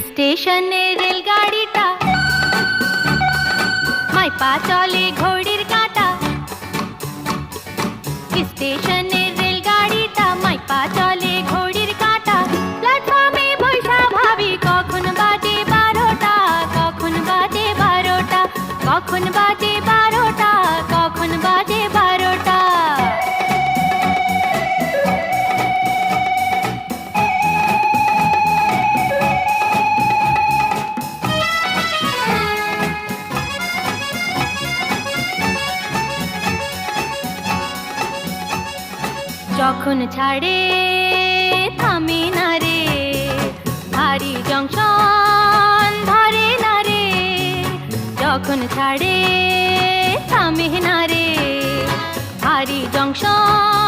স্টেশনে রেলগাড়িটা মাই পা চলে ঘড়ির কাঁটা। স্টেশনে রেলগাড়িটা মাই পা চলে ঘড়ির কাঁটা। প্ল্যাটফর্মে বৈশা ভাবি কখন বাজে 12টা, কখন বাজে 12টা, কখন বাজে 12টা, কখন বাজে 12টা। যখন ছাড়ে থামে না রে, ভারী জংশন ধরে না রে। যখন ছাড়ে থামে না রে, ভারী জংশন